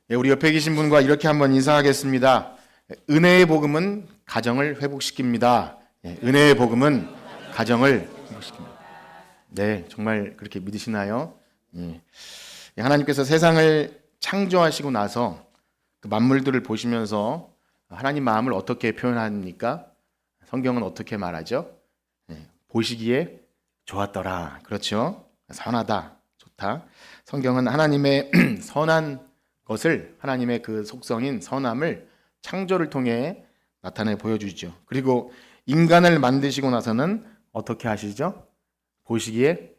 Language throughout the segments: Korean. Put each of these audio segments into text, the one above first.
우리 옆에 계신 분과 이렇게 한번 인사하겠습니다. 은혜의 복음은 가정을 회복시킵니다. 은혜의 복음은 가정을 회복시킵니다. 네, 정말 그렇게 믿으시나요? 하나님께서 세상을 창조하시고 나서 그 만물들을 보시면서 하나님 마음을 어떻게 표현합니까? 성경은 어떻게 말하죠? 보시기에 좋았더라. 그렇죠? 선하다, 좋다. 성경은 하나님의 선한 것을, 하나님의 그 속성인 선함을 창조를 통해 나타내 보여주죠. 그리고 인간을 만드시고 나서는 어떻게 하시죠? 보시기에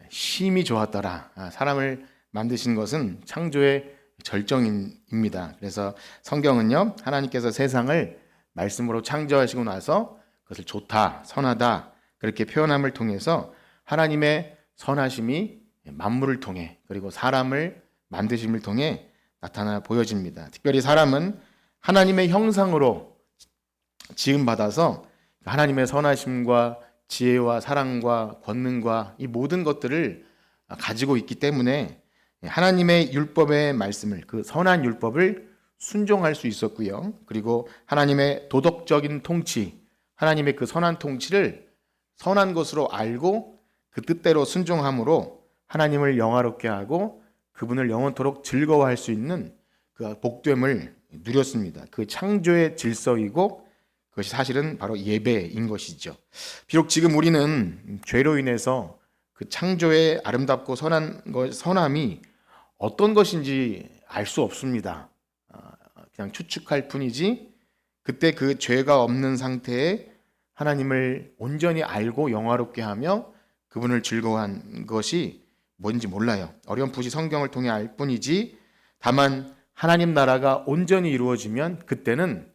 심히 좋았더라. 사람을 만드신 것은 창조의 절정입니다. 그래서 성경은요, 하나님께서 세상을 말씀으로 창조하시고 나서 그것을 좋다, 선하다 그렇게 표현함을 통해서 하나님의 선하심이 만물을 통해, 그리고 사람을 만드심을 통해 나타나 보여집니다. 특별히 사람은 하나님의 형상으로 지음받아서 하나님의 선하심과 지혜와 사랑과 권능과 이 모든 것들을 가지고 있기 때문에 하나님의 율법의 말씀을, 그 선한 율법을 순종할 수 있었고요. 그리고 하나님의 도덕적인 통치, 하나님의 그 선한 통치를 선한 것으로 알고 그 뜻대로 순종함으로 하나님을 영화롭게 하고 그분을 영원토록 즐거워할 수 있는 그 복됨을 누렸습니다. 그 창조의 질서이고 그것이 사실은 바로 예배인 것이죠. 비록 지금 우리는 죄로 인해서 그 창조의 아름답고 선함이 어떤 것인지 알 수 없습니다. 그냥 추측할 뿐이지 그때 그 죄가 없는 상태에 하나님을 온전히 알고 영화롭게 하며 그분을 즐거워한 것이 뭔지 몰라요. 어렴풋이 성경을 통해 알 뿐이지 다만 하나님 나라가 온전히 이루어지면 그때는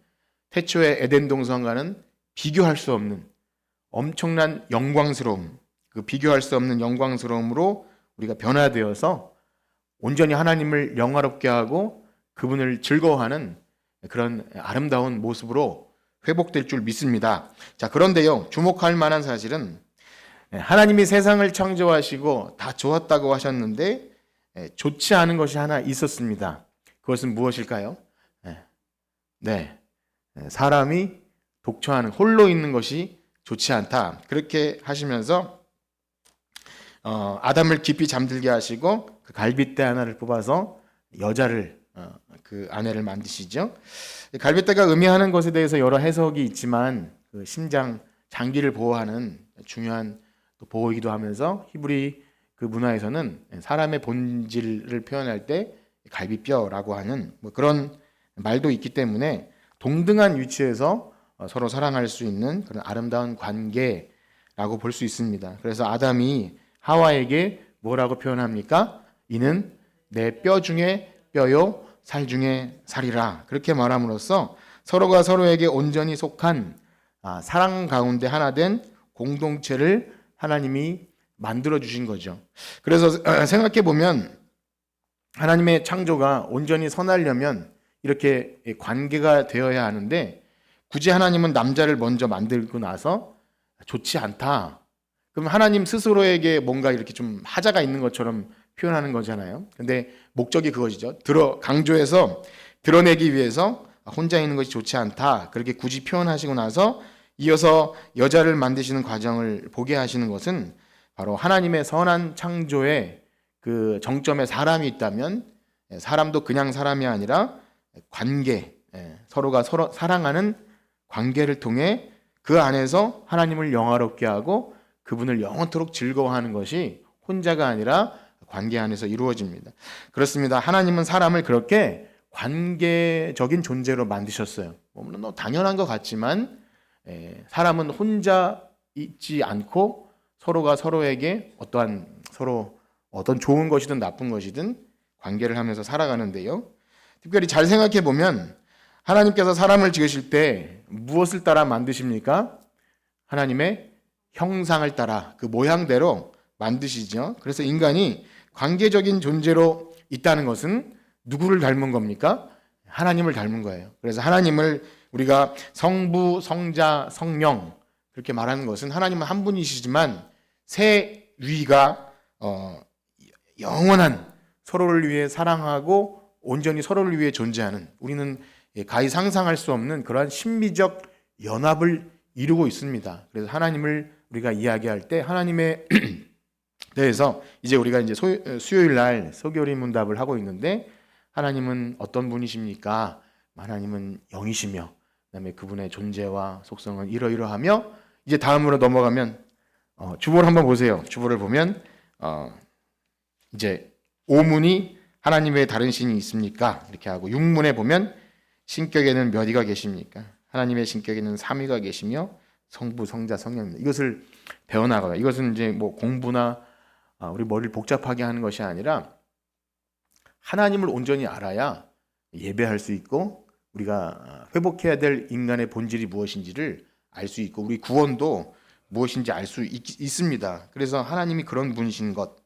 태초의 에덴 동산과는 비교할 수 없는 엄청난 영광스러움, 그 비교할 수 없는 영광스러움으로 우리가 변화되어서 온전히 하나님을 영화롭게 하고 그분을 즐거워하는 그런 아름다운 모습으로 회복될 줄 믿습니다. 자, 그런데요, 주목할 만한 사실은 하나님이 세상을 창조하시고 다 좋았다고 하셨는데 좋지 않은 것이 하나 있었습니다. 그것은 무엇일까요? 네, 사람이 독처하는, 홀로 있는 것이 좋지 않다. 그렇게 하시면서 아담을 깊이 잠들게 하시고 그 갈빗대 하나를 뽑아서 여자를, 그 아내를 만드시죠. 갈빗대가 의미하는 것에 대해서 여러 해석이 있지만 그 심장, 장기를 보호하는 중요한 또 보호이기도 하면서 히브리 그 문화에서는 사람의 본질을 표현할 때 갈비뼈라고 하는 뭐 그런 말도 있기 때문에 동등한 위치에서 서로 사랑할 수 있는 그런 아름다운 관계라고 볼 수 있습니다. 그래서 아담이 하와에게 뭐라고 표현합니까? 이는 내 뼈 중에 뼈요 살 중에 살이라. 그렇게 말함으로써 서로가 서로에게 온전히 속한 사랑 가운데 하나 된 공동체를 하나님이 만들어 주신 거죠. 그래서 생각해 보면 하나님의 창조가 온전히 선하려면 이렇게 관계가 되어야 하는데 굳이 하나님은 남자를 먼저 만들고 나서 좋지 않다. 그럼 하나님 스스로에게 뭔가 이렇게 좀 하자가 있는 것처럼 표현하는 거잖아요. 근데 목적이 그것이죠. 강조해서 드러내기 위해서 혼자 있는 것이 좋지 않다. 그렇게 굳이 표현하시고 나서 이어서 여자를 만드시는 과정을 보게 하시는 것은 바로 하나님의 선한 창조의 그 정점에 사람이 있다면 사람도 그냥 사람이 아니라 관계, 서로가 서로 사랑하는 관계를 통해 그 안에서 하나님을 영화롭게 하고 그분을 영원토록 즐거워하는 것이 혼자가 아니라 관계 안에서 이루어집니다. 그렇습니다. 하나님은 사람을 그렇게 관계적인 존재로 만드셨어요. 물론 당연한 것 같지만 사람은 혼자 있지 않고 서로가 서로에게 어떤 좋은 것이든 나쁜 것이든 관계를 하면서 살아가는데요. 특별히 잘 생각해 보면 하나님께서 사람을 지으실 때 무엇을 따라 만드십니까? 하나님의 형상을 따라 그 모양대로 만드시죠. 그래서 인간이 관계적인 존재로 있다는 것은 누구를 닮은 겁니까? 하나님을 닮은 거예요. 그래서 하나님을 우리가 성부, 성자, 성령 그렇게 말하는 것은 하나님은 한 분이시지만 세 위가 영원한 서로를 위해 사랑하고 온전히 서로를 위해 존재하는, 우리는 가히 상상할 수 없는 그러한 신비적 연합을 이루고 있습니다. 그래서 하나님을 우리가 이야기할 때 하나님에 대해서 이제 우리가 이제 수요일 날 소교리 문답을 하고 있는데, 하나님은 어떤 분이십니까? 하나님은 영이시며 그다음에 그분의 존재와 속성은 이러이러하며, 이제 다음으로 넘어가면 주보를 한번 보세요. 주보를 보면 이제 5문이 하나님 외에 다른 신이 있습니까? 이렇게 하고, 6문에 보면 신격에는 몇 위가 계십니까? 하나님의 신격에는 3위가 계시며 성부, 성자, 성령입니다. 이것을 배워나가요. 이것은 이제 뭐 공부나 우리 머리를 복잡하게 하는 것이 아니라 하나님을 온전히 알아야 예배할 수 있고, 우리가 회복해야 될 인간의 본질이 무엇인지를 알 수 있고, 우리 구원도 무엇인지 알 수 있습니다. 그래서 하나님이 그런 분이신 것,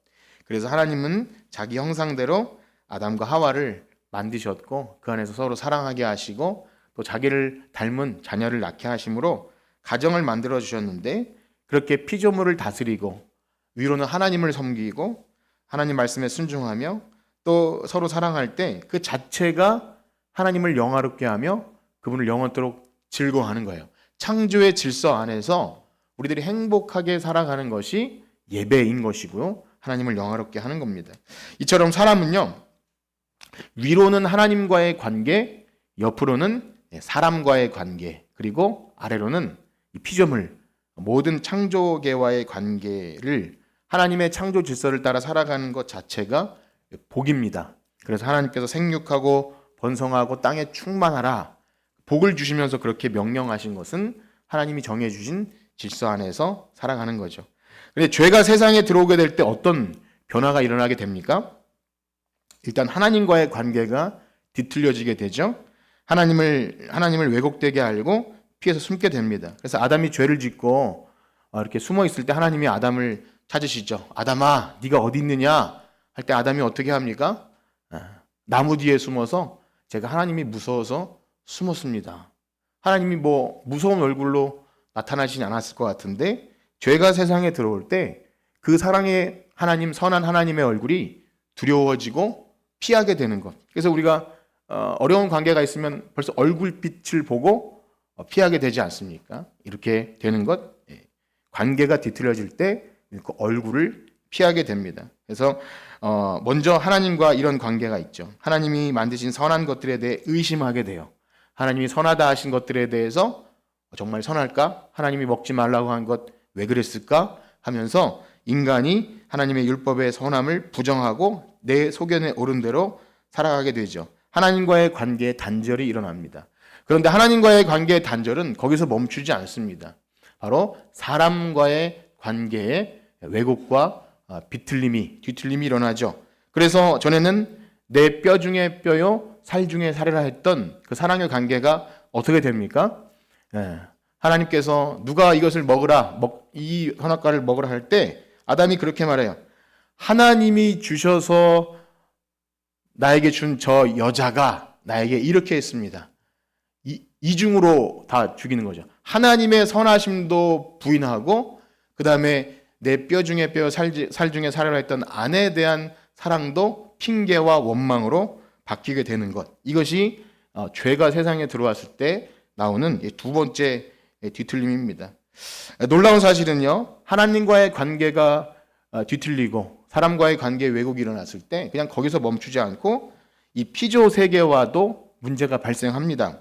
그래서 하나님은 자기 형상대로 아담과 하와를 만드셨고 그 안에서 서로 사랑하게 하시고 또 자기를 닮은 자녀를 낳게 하심으로 가정을 만들어 주셨는데, 그렇게 피조물을 다스리고 위로는 하나님을 섬기고 하나님 말씀에 순종하며 또 서로 사랑할 때 그 자체가 하나님을 영화롭게 하며 그분을 영원토록 즐거워하는 거예요. 창조의 질서 안에서 우리들이 행복하게 살아가는 것이 예배인 것이고요, 하나님을 영화롭게 하는 겁니다. 이처럼 사람은요, 위로는 하나님과의 관계, 옆으로는 사람과의 관계, 그리고 아래로는 이 피조물, 모든 창조계와의 관계를, 하나님의 창조 질서를 따라 살아가는 것 자체가 복입니다. 그래서 하나님께서 생육하고 번성하고 땅에 충만하라 복을 주시면서 그렇게 명령하신 것은 하나님이 정해주신 질서 안에서 살아가는 거죠. 그런데 죄가 세상에 들어오게 될 때 어떤 변화가 일어나게 됩니까? 일단 하나님과의 관계가 뒤틀려지게 되죠. 하나님을 왜곡되게 알고 피해서 숨게 됩니다. 그래서 아담이 죄를 짓고 이렇게 숨어 있을 때 하나님이 아담을 찾으시죠. 아담아, 네가 어디 있느냐 할 때 아담이 어떻게 합니까? 나무 뒤에 숨어서, 제가 하나님이 무서워서 숨었습니다. 하나님이 뭐 무서운 얼굴로 나타나시지 않았을 것 같은데, 죄가 세상에 들어올 때 그 사랑의 하나님, 선한 하나님의 얼굴이 두려워지고 피하게 되는 것. 그래서 우리가 어려운 관계가 있으면 벌써 얼굴빛을 보고 피하게 되지 않습니까? 이렇게 되는 것. 관계가 뒤틀려질 때 그 얼굴을 피하게 됩니다. 그래서 먼저 하나님과 이런 관계가 있죠. 하나님이 만드신 선한 것들에 대해 의심하게 돼요. 하나님이 선하다 하신 것들에 대해서 정말 선할까? 하나님이 먹지 말라고 한 것 왜 그랬을까? 하면서 인간이 하나님의 율법의 선함을 부정하고 내 소견에 오른 대로 살아가게 되죠. 하나님과의 관계에 단절이 일어납니다. 그런데 하나님과의 관계의 단절은 거기서 멈추지 않습니다. 바로 사람과의 관계에 왜곡과 뒤틀림이 일어나죠. 그래서 전에는 내 뼈 중에 뼈요 살 중에 살이라 했던 그 사랑의 관계가 어떻게 됩니까? 하나님께서 누가 이것을 먹으라, 이 선악과를 먹으라 할 때 아담이 그렇게 말해요. 하나님이 주셔서 나에게 준 저 여자가 나에게 이렇게 했습니다. 이중으로 다 죽이는 거죠. 하나님의 선하심도 부인하고, 그 다음에 내 뼈 중에 뼈, 살 중에 살이라 했던 아내에 대한 사랑도 핑계와 원망으로 바뀌게 되는 것. 이것이 죄가 세상에 들어왔을 때 나오는 두 번째 뒤틀림입니다. 놀라운 사실은요, 하나님과의 관계가 뒤틀리고 사람과의 관계에 왜곡이 일어났을 때 그냥 거기서 멈추지 않고 이 피조 세계와도 문제가 발생합니다.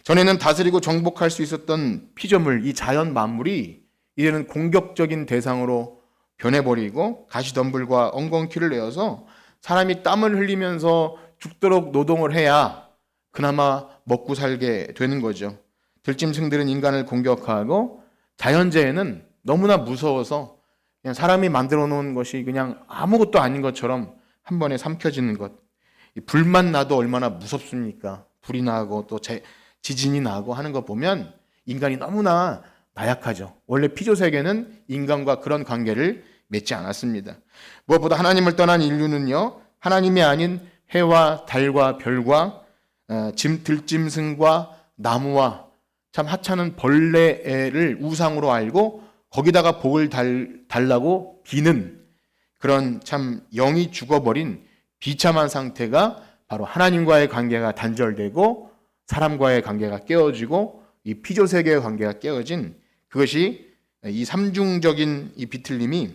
전에는 다스리고 정복할 수 있었던 피조물, 이 자연 만물이 이제는 공격적인 대상으로 변해버리고 가시덤불과 엉겅퀴를 내어서 사람이 땀을 흘리면서 죽도록 노동을 해야 그나마 먹고 살게 되는 거죠. 들짐승들은 인간을 공격하고 자연재해는 너무나 무서워서 그냥 사람이 만들어 놓은 것이 그냥 아무것도 아닌 것처럼 한 번에 삼켜지는 것. 불만 나도 얼마나 무섭습니까? 불이 나고 또 지진이 나고 하는 거 보면 인간이 너무나 나약하죠. 원래 피조세계는 인간과 그런 관계를 맺지 않았습니다. 무엇보다 하나님을 떠난 인류는요, 하나님이 아닌 해와 달과 별과 들짐승과 나무와 참 하찮은 벌레를 우상으로 알고 거기다가 복을 달라고 비는 그런 참 영이 죽어버린 비참한 상태가 바로 하나님과의 관계가 단절되고 사람과의 관계가 깨어지고 이 피조 세계의 관계가 깨어진 그것이 이 삼중적인 이 비틀림이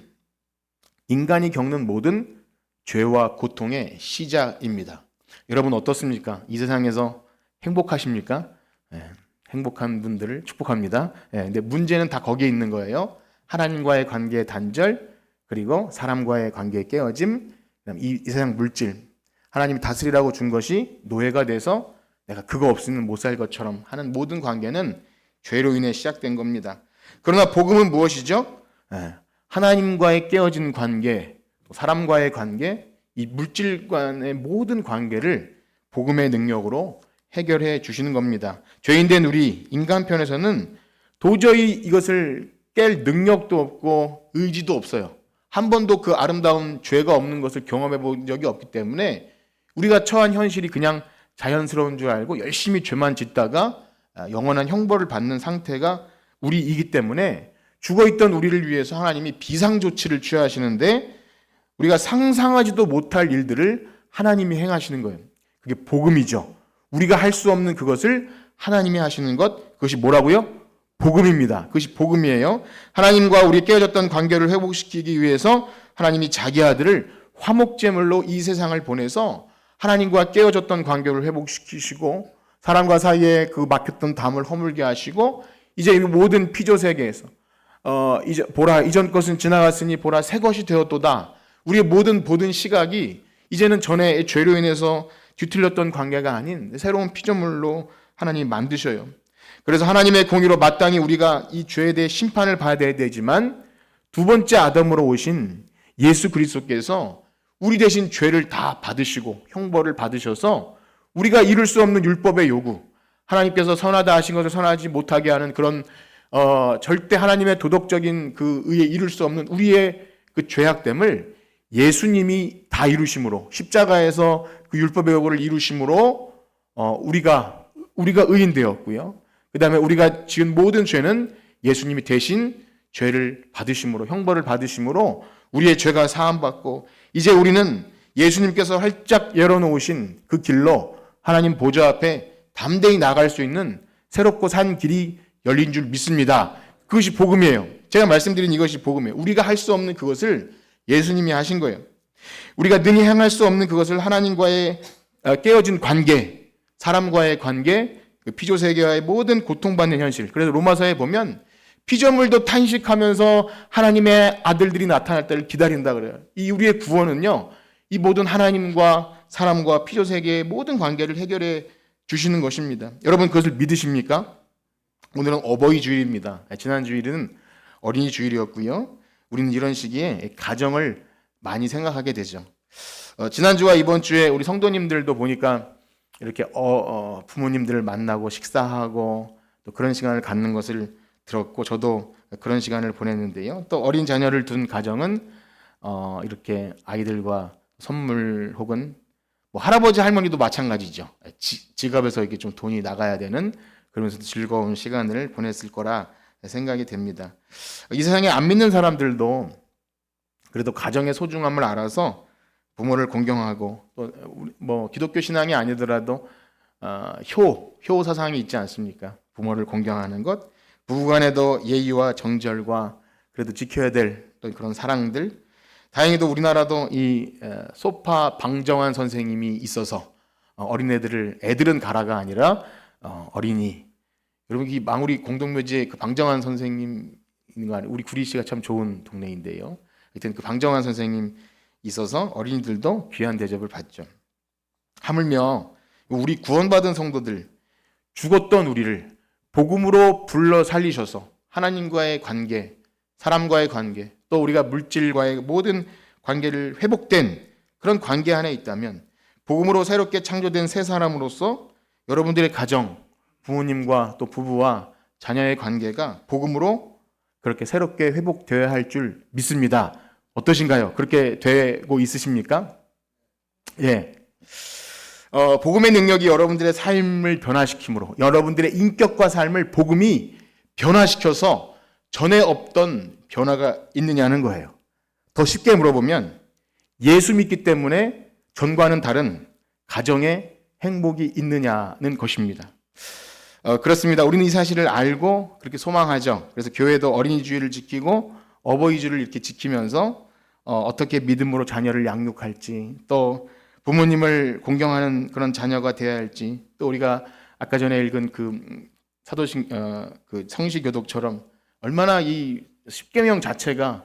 인간이 겪는 모든 죄와 고통의 시작입니다. 여러분 어떻습니까? 이 세상에서 행복하십니까? 행복한 분들을 축복합니다. 근데 문제는 다 거기에 있는 거예요. 하나님과의 관계의 단절, 그리고 사람과의 관계의 깨어짐, 이 세상 물질, 하나님이 다스리라고 준 것이 노예가 돼서 내가 그거 없으면 못 살 것처럼 하는 모든 관계는 죄로 인해 시작된 겁니다. 그러나 복음은 무엇이죠? 하나님과의 깨어진 관계, 사람과의 관계, 이 물질간의 모든 관계를 복음의 능력으로 해결해 주시는 겁니다. 죄인된 우리 인간편에서는 도저히 이것을 깰 능력도 없고 의지도 없어요. 한 번도 그 아름다운 죄가 없는 것을 경험해 본 적이 없기 때문에 우리가 처한 현실이 그냥 자연스러운 줄 알고 열심히 죄만 짓다가 영원한 형벌을 받는 상태가 우리이기 때문에 죽어있던 우리를 위해서 하나님이 비상조치를 취하시는데 우리가 상상하지도 못할 일들을 하나님이 행하시는 거예요. 그게 복음이죠. 우리가 할 수 없는 그것을 하나님이 하시는 것, 그것이 뭐라고요? 복음입니다. 그것이 복음이에요. 하나님과 우리 깨어졌던 관계를 회복시키기 위해서 하나님이 자기 아들을 화목제물로 이 세상을 보내서 하나님과 깨어졌던 관계를 회복시키시고 사람과 사이에 그 막혔던 담을 허물게 하시고 이제 이 모든 피조 세계에서 이제 보라 이전 것은 지나갔으니 보라 새 것이 되었도다. 우리의 모든 시각이 이제는 전에 죄로 인해서 뒤틀렸던 관계가 아닌 새로운 피조물로 하나님이 만드셔요. 그래서 하나님의 공의로 마땅히 우리가 이 죄에 대해 심판을 받아야 되지만 두 번째 아담으로 오신 예수 그리스도께서 우리 대신 죄를 다 받으시고 형벌을 받으셔서 우리가 이룰 수 없는 율법의 요구, 하나님께서 선하다 하신 것을 선하지 못하게 하는 그런 절대 하나님의 도덕적인 그 의에 이룰 수 없는 우리의 그 죄악됨을 예수님이 다 이루심으로 십자가에서 그 율법의 요구를 이루심으로 우리가 의인 되었고요. 그 다음에 우리가 지은 모든 죄는 예수님이 대신 죄를 받으심으로 형벌을 받으심으로 우리의 죄가 사함받고 이제 우리는 예수님께서 활짝 열어놓으신 그 길로 하나님 보좌 앞에 담대히 나갈 수 있는 새롭고 산 길이 열린 줄 믿습니다. 그것이 복음이에요. 제가 말씀드린 이것이 복음이에요. 우리가 할 수 없는 그것을 예수님이 하신 거예요. 우리가 능히 행할 수 없는 그것을 하나님과의 깨어진 관계, 사람과의 관계, 피조세계와의 모든 고통받는 현실. 그래서 로마서에 보면 피조물도 탄식하면서 하나님의 아들들이 나타날 때를 기다린다 그래요. 이 우리의 구원은요, 이 모든 하나님과 사람과 피조세계의 모든 관계를 해결해 주시는 것입니다. 여러분 그것을 믿으십니까? 오늘은 어버이 주일입니다. 지난 주일은 어린이 주일이었고요. 우리는 이런 시기에 가정을 많이 생각하게 되죠. 지난주와 이번 주에 우리 성도님들도 보니까 이렇게 부모님들을 만나고 식사하고 또 그런 시간을 갖는 것을 들었고 저도 그런 시간을 보냈는데요. 또 어린 자녀를 둔 가정은 이렇게 아이들과 선물 혹은 뭐 할아버지 할머니도 마찬가지죠. 지갑에서 이렇게 좀 돈이 나가야 되는 그러면서 즐거운 시간을 보냈을 거라 생각이 됩니다. 이 세상에 안 믿는 사람들도 그래도 가정의 소중함을 알아서 부모를 공경하고 또 뭐 기독교 신앙이 아니더라도 효 사상이 있지 않습니까? 부모를 공경하는 것, 부부간에도 예의와 정절과 그래도 지켜야 될 또 그런 사랑들. 다행히도 우리나라도 이 소파 방정환 선생님이 있어서 애들은 가라가 아니라 어린이. 여러분 이 망우리 공동묘지에 그 방정환 선생님 있는 거 아니에요? 우리 구리 씨가 참 좋은 동네인데요. 하여튼 그 방정환 선생님 있어서 어린이들도 귀한 대접을 받죠. 하물며 우리 구원받은 성도들, 죽었던 우리를 복음으로 불러 살리셔서 하나님과의 관계, 사람과의 관계, 또 우리가 물질과의 모든 관계를 회복된 그런 관계 안에 있다면 복음으로 새롭게 창조된 새 사람으로서 여러분들의 가정, 부모님과 또 부부와 자녀의 관계가 복음으로 그렇게 새롭게 회복되어야 할 줄 믿습니다. 어떠신가요? 그렇게 되고 있으십니까? 예. 복음의 능력이 여러분들의 삶을 변화시키므로 여러분들의 인격과 삶을 복음이 변화시켜서 전에 없던 변화가 있느냐는 거예요. 더 쉽게 물어보면 예수 믿기 때문에 전과는 다른 가정에 행복이 있느냐는 것입니다. 그렇습니다. 우리는 이 사실을 알고 그렇게 소망하죠. 그래서 교회도 어린이주의를 지키고 어버이주를 이렇게 지키면서 어떻게 믿음으로 자녀를 양육할지, 또 부모님을 공경하는 그런 자녀가 되어야 할지, 또 우리가 아까 전에 읽은 그 사도신 그 성시교독처럼 얼마나 이 십계명 자체가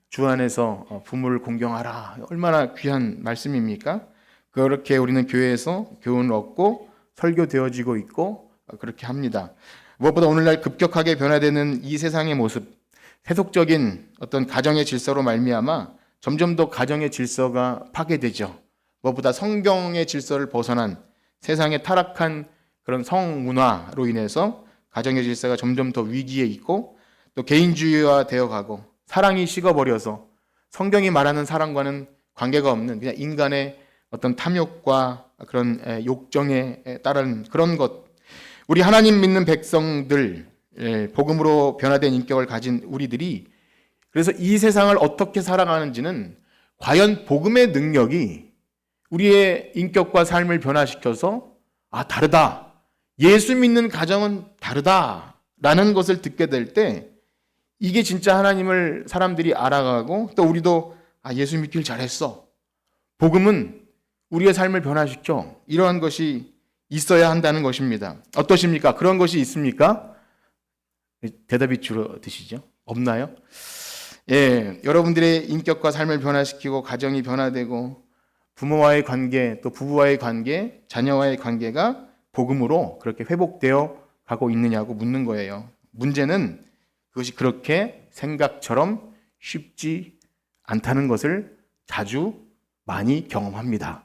주 안에서 부모를 공경하라, 얼마나 귀한 말씀입니까? 그렇게 우리는 교회에서 교훈을 얻고 설교되어지고 있고 그렇게 합니다. 무엇보다 오늘날 급격하게 변화되는 이 세상의 모습, 세속적인 어떤 가정의 질서로 말미암아 점점 더 가정의 질서가 파괴되죠. 무엇보다 성경의 질서를 벗어난 세상의 타락한 그런 성문화로 인해서 가정의 질서가 점점 더 위기에 있고, 또 개인주의화 되어가고 사랑이 식어버려서 성경이 말하는 사랑과는 관계가 없는 그냥 인간의 어떤 탐욕과 그런 욕정에 따른 그런 것, 우리 하나님 믿는 백성들, 복음으로 변화된 인격을 가진 우리들이 그래서 이 세상을 어떻게 살아가는지는 과연 복음의 능력이 우리의 인격과 삶을 변화시켜서 다르다, 예수 믿는 가정은 다르다라는 것을 듣게 될 때 이게 진짜 하나님을 사람들이 알아가고 또 우리도 예수 믿길 잘했어, 복음은 우리의 삶을 변화시켜, 이러한 것이 있어야 한다는 것입니다. 어떠십니까? 그런 것이 있습니까? 대답이 줄어드시죠? 없나요? 여러분들의 인격과 삶을 변화시키고 가정이 변화되고 부모와의 관계, 또 부부와의 관계, 자녀와의 관계가 복음으로 그렇게 회복되어 가고 있느냐고 묻는 거예요. 문제는 그것이 그렇게 생각처럼 쉽지 않다는 것을 자주 많이 경험합니다.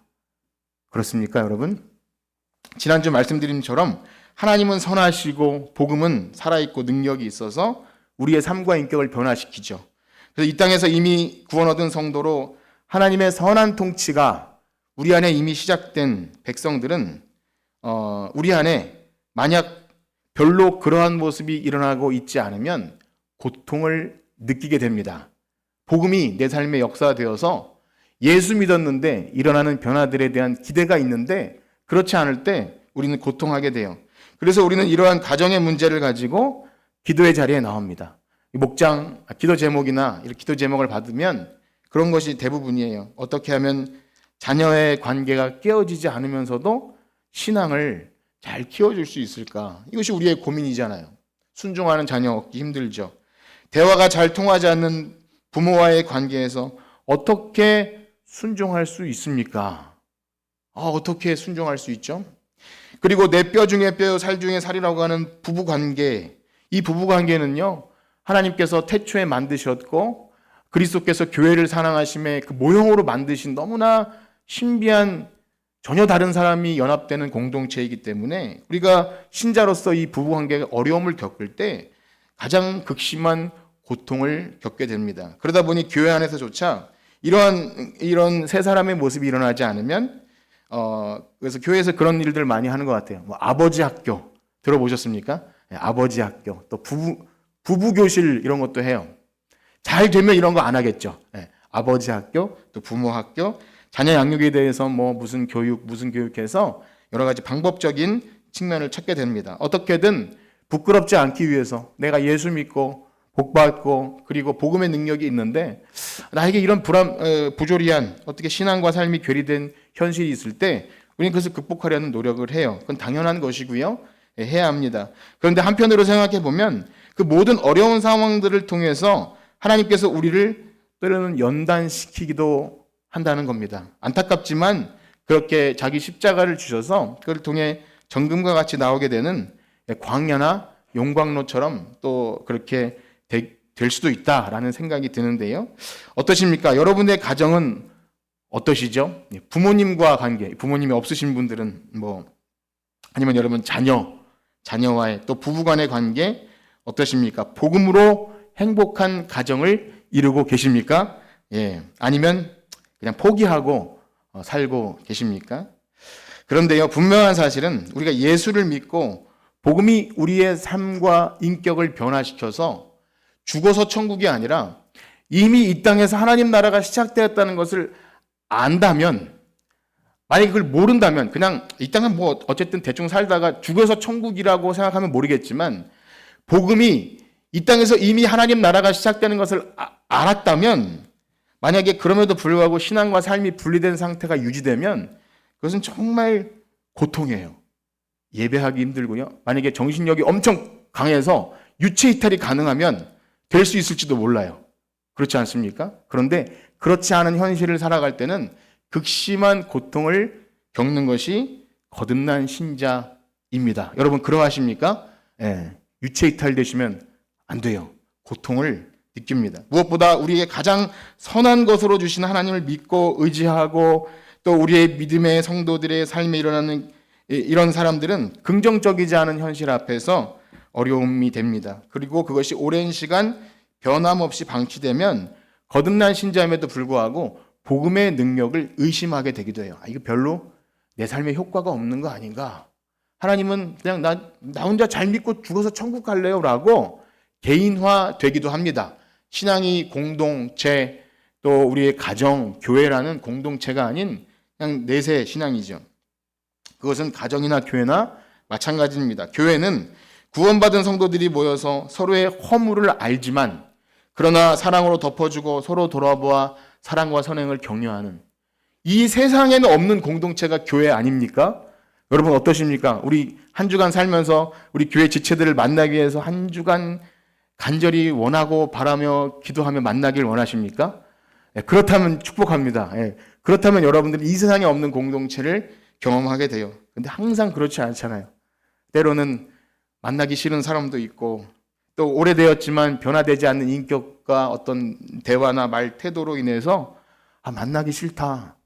그렇습니까, 여러분? 지난주 말씀드린 것처럼 하나님은 선하시고 복음은 살아있고 능력이 있어서 우리의 삶과 인격을 변화시키죠. 그래서 이 땅에서 이미 구원 얻은 성도로 하나님의 선한 통치가 우리 안에 이미 시작된 백성들은 우리 안에 만약 별로 그러한 모습이 일어나고 있지 않으면 고통을 느끼게 됩니다. 복음이 내 삶에 역사되어서 예수 믿었는데 일어나는 변화들에 대한 기대가 있는데 그렇지 않을 때 우리는 고통하게 돼요. 그래서 우리는 이러한 가정의 문제를 가지고 기도의 자리에 나옵니다. 목장, 기도 제목이나 이렇게 기도 제목을 받으면 그런 것이 대부분이에요. 어떻게 하면 자녀의 관계가 깨어지지 않으면서도 신앙을 잘 키워줄 수 있을까? 이것이 우리의 고민이잖아요. 순종하는 자녀 얻기 힘들죠. 대화가 잘 통하지 않는 부모와의 관계에서 어떻게 순종할 수 있습니까? 어떻게 순종할 수 있죠? 그리고 내 뼈 중에 뼈, 살 중에 살이라고 하는 부부관계, 이 부부관계는요, 하나님께서 태초에 만드셨고 그리스도께서 교회를 사랑하심에 그 모형으로 만드신 너무나 신비한, 전혀 다른 사람이 연합되는 공동체이기 때문에 우리가 신자로서 이 부부관계가 어려움을 겪을 때 가장 극심한 고통을 겪게 됩니다. 그러다 보니 교회 안에서조차 이런 세 사람의 모습이 일어나지 않으면 그래서 교회에서 그런 일들 많이 하는 것 같아요. 아버지 학교 들어보셨습니까? 아버지 학교, 또 부부 교실 이런 것도 해요. 잘 되면 이런 거 안 하겠죠. 아버지 학교, 또 부모 학교, 자녀 양육에 대해서 무슨 교육해서 여러 가지 방법적인 측면을 찾게 됩니다. 어떻게든 부끄럽지 않기 위해서 내가 예수 믿고 복받고 그리고 복음의 능력이 있는데 나에게 이런 부조리한 어떻게 신앙과 삶이 괴리된 현실이 있을 때 우리는 그것을 극복하려는 노력을 해요. 그건 당연한 것이고요. 해야 합니다. 그런데 한편으로 생각해 보면 그 모든 어려운 상황들을 통해서 하나님께서 우리를 때로는 연단시키기도 한다는 겁니다. 안타깝지만 그렇게 자기 십자가를 주셔서 그걸 통해 정금과 같이 나오게 되는 광야나 용광로처럼 또 그렇게 될 수도 있다라는 생각이 드는데요. 어떠십니까? 여러분의 가정은 어떠시죠? 부모님과 관계, 부모님이 없으신 분들은 아니면 여러분 자녀와의 또 부부간의 관계 어떠십니까? 복음으로 행복한 가정을 이루고 계십니까? 아니면 그냥 포기하고 살고 계십니까? 그런데요, 분명한 사실은 우리가 예수를 믿고 복음이 우리의 삶과 인격을 변화시켜서 죽어서 천국이 아니라 이미 이 땅에서 하나님 나라가 시작되었다는 것을 안다면 만약에 그걸 모른다면 그냥 이 땅은 뭐 어쨌든 대충 살다가 죽어서 천국이라고 생각하면 모르겠지만 복음이 이 땅에서 이미 하나님 나라가 시작되는 것을 알았다면 만약에 그럼에도 불구하고 신앙과 삶이 분리된 상태가 유지되면 그것은 정말 고통이에요. 예배하기 힘들고요. 만약에 정신력이 엄청 강해서 유체 이탈이 가능하면 될 수 있을지도 몰라요. 그렇지 않습니까? 그런데 그렇지 않은 현실을 살아갈 때는 극심한 고통을 겪는 것이 거듭난 신자입니다. 여러분 그러하십니까? 유체 이탈되시면 안 돼요. 고통을 느낍니다. 무엇보다 우리의 가장 선한 것으로 주신 하나님을 믿고 의지하고 또 우리의 믿음의 성도들의 삶에 일어나는 이런 사람들은 긍정적이지 않은 현실 앞에서 어려움이 됩니다. 그리고 그것이 오랜 시간 변함없이 방치되면 거듭난 신자임에도 불구하고 복음의 능력을 의심하게 되기도 해요. 이거 별로 내 삶에 효과가 없는 거 아닌가? 하나님은 그냥 나 혼자 잘 믿고 죽어서 천국 갈래요? 라고 개인화되기도 합니다. 신앙이 공동체, 또 우리의 가정, 교회라는 공동체가 아닌 그냥 내세 신앙이죠. 그것은 가정이나 교회나 마찬가지입니다. 교회는 구원받은 성도들이 모여서 서로의 허물을 알지만 그러나 사랑으로 덮어주고 서로 돌아보아 사랑과 선행을 격려하는 이 세상에는 없는 공동체가 교회 아닙니까? 여러분 어떠십니까? 우리 한 주간 살면서 우리 교회 지체들을 만나기 위해서 한 주간 간절히 원하고 바라며 기도하며 만나길 원하십니까? 그렇다면 축복합니다. 그렇다면 여러분들이 이 세상에 없는 공동체를 경험하게 돼요. 근데 항상 그렇지 않잖아요. 때로는 만나기 싫은 사람도 있고 또 오래되었지만 변화되지 않는 인격과 어떤 대화나 말 태도로 인해서 만나기 싫다.